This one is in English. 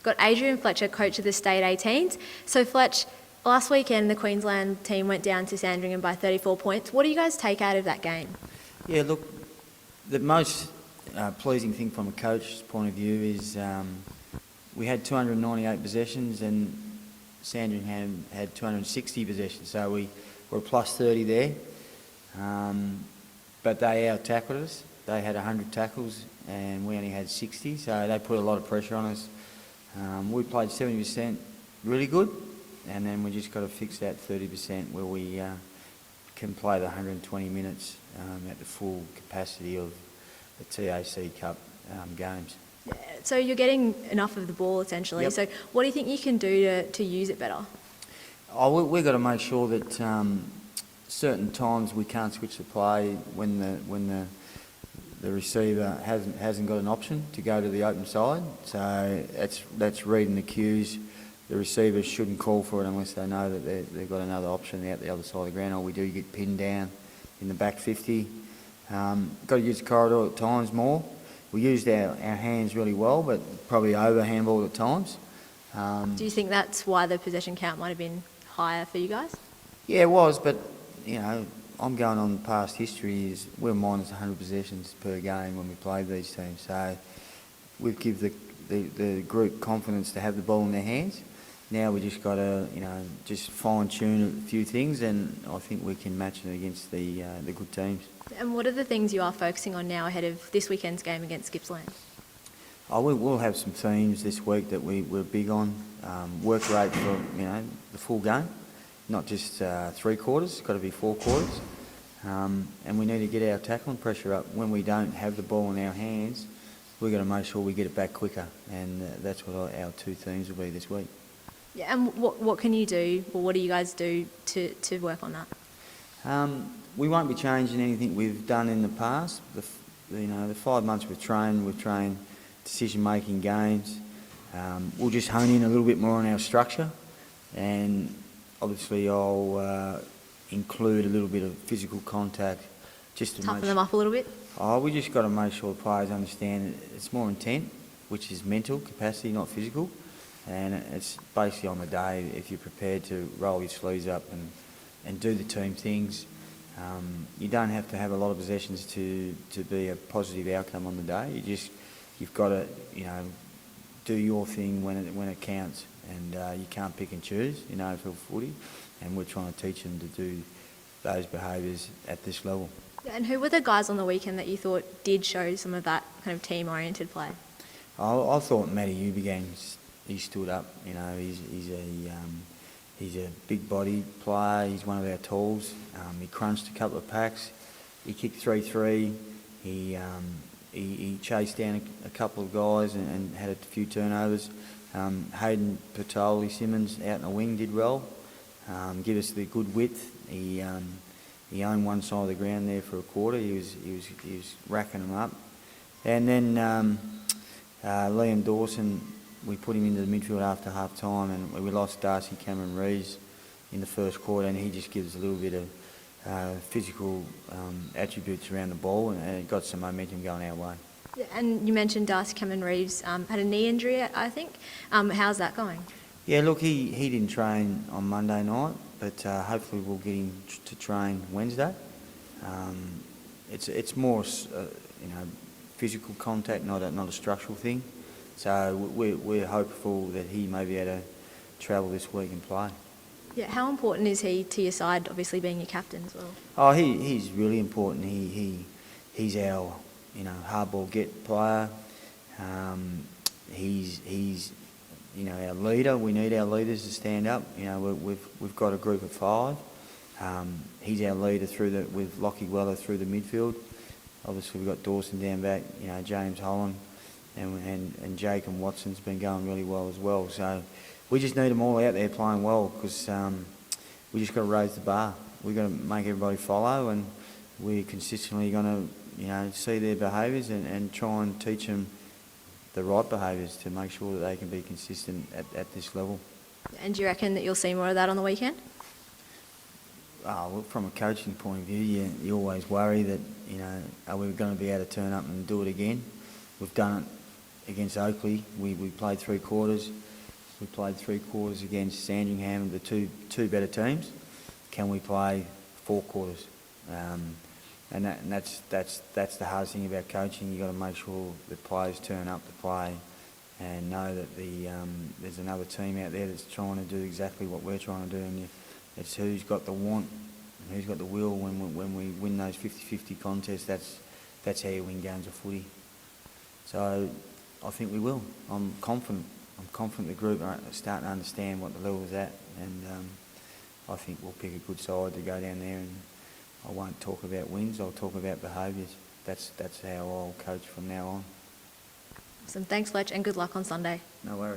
got Adrian Fletcher, coach of the State 18s. So Fletch, last weekend the Queensland team went down to Sandringham by 34 points. What do you guys take out of that game? Yeah, look, the most pleasing thing from a coach's point of view is we had 298 possessions and Sandringham had 260 possessions, so we were plus 30 there. But they out-tackled us. They had 100 tackles and we only had 60, so they put a lot of pressure on us. We played 70% really good, and then we just got to fix that 30% where we can play the 120 minutes at the full capacity of the TAC Cup games. Yeah, so you're getting enough of the ball essentially. Yep. So what do you think you can do to use it better? We've got to make sure that certain times we can't switch the play when the receiver hasn't got an option to go to the open side. So that's reading the cues. The receivers shouldn't call for it unless they know that they've got another option out the other side of the ground. All we do, you get pinned down in the back 50. Got to use the corridor at times more. We used our hands really well, but probably over-handballed at times. Do you think that's why the possession count might have been higher for you guys? Yeah, it was, but, you know, I'm going on past history is we're minus 100 possessions per game when we played these teams. So we've given the group confidence to have the ball in their hands. Now we just got to, you know, just fine-tune a few things, and I think we can match it against the good teams. And what are the things you are focusing on now ahead of this weekend's game against Gippsland? We'll have some themes this week that we're big on. Work rate for, you know, the full game, not just 3 quarters. It's got to be 4 quarters. And we need to get our tackling pressure up. When we don't have the ball in our hands, we've got to make sure we get it back quicker, and that's what our 2 themes will be this week. Yeah, and what can you do, or what do you guys do to work on that? We won't be changing anything we've done in the past. The 5 months we've trained decision-making games. We'll just hone in a little bit more on our structure, and obviously I'll include a little bit of physical contact just to toughen them up a little bit. We just got to make sure the players understand it's more intent, which is mental capacity, not physical, and it's basically on the day if you're prepared to roll your sleeves up and do the team things. You don't have to have a lot of possessions to be a positive outcome on the day. You've got to, you know, do your thing when it counts, and you can't pick and choose, you know, for footy, and we're trying to teach them to do those behaviours at this level. And who were the guys on the weekend that you thought did show some of that kind of team-oriented play? I thought Matty Ubigang, he stood up. You know, he's a big body player. He's one of our tools. He crunched a couple of packs. He kicked 3-3. He chased down a couple of guys and had a few turnovers. Hayden Patoli-Simmons out in the wing did well. Give us the good width. He owned one side of the ground there for a quarter. He was racking them up. And then Liam Dawson, we put him into the midfield after half time, and we lost Darcy Cameron-Reeves in the first quarter, and he just gives a little bit of physical attributes around the ball, and it got some momentum going our way. Yeah, and you mentioned Darcy Cameron-Reeves had a knee injury, I think. How's that going? Yeah, look, he didn't train on Monday night, but hopefully we'll get him to train Wednesday. It's more, you know, physical contact, not a structural thing. So we're hopeful that he may be able to travel this week and play. Yeah, how important is he to your side, obviously being your captain as well? Oh, he's really important. He's our, you know, hardball get player. He's you know, our leader. We need our leaders to stand up. You know, we've got a group of 5. He's our leader with Lockie Weller through the midfield. Obviously we've got Dawson down back. You know, James Holland and Jake and Watson's been going really well as well. So we just need them all out there playing well, because we just got to raise the bar. We've got to make everybody follow, and we're consistently going to, you know, see their behaviours and try and teach them the right behaviours to make sure that they can be consistent at this level. And do you reckon that you'll see more of that on the weekend? Well, from a coaching point of view, you always worry that, you know, are we going to be able to turn up and do it again? We've done it against Oakley, we played 3 quarters. We played 3 quarters against Sandringham, the two better teams. Can we play 4 quarters? And that's the hardest thing about coaching. You've got to make sure the players turn up to play and know that there's another team out there that's trying to do exactly what we're trying to do, and it's who's got the want and who's got the will. When we win those 50-50 contests, that's how you win games of footy. So I think we will. I'm confident. I'm confident the group are starting to understand what the level is at, and I think we'll pick a good side to go down there. And I won't talk about wins. I'll talk about behaviours. That's how I'll coach from now on. Awesome. Thanks, Fletch, and good luck on Sunday. No worries.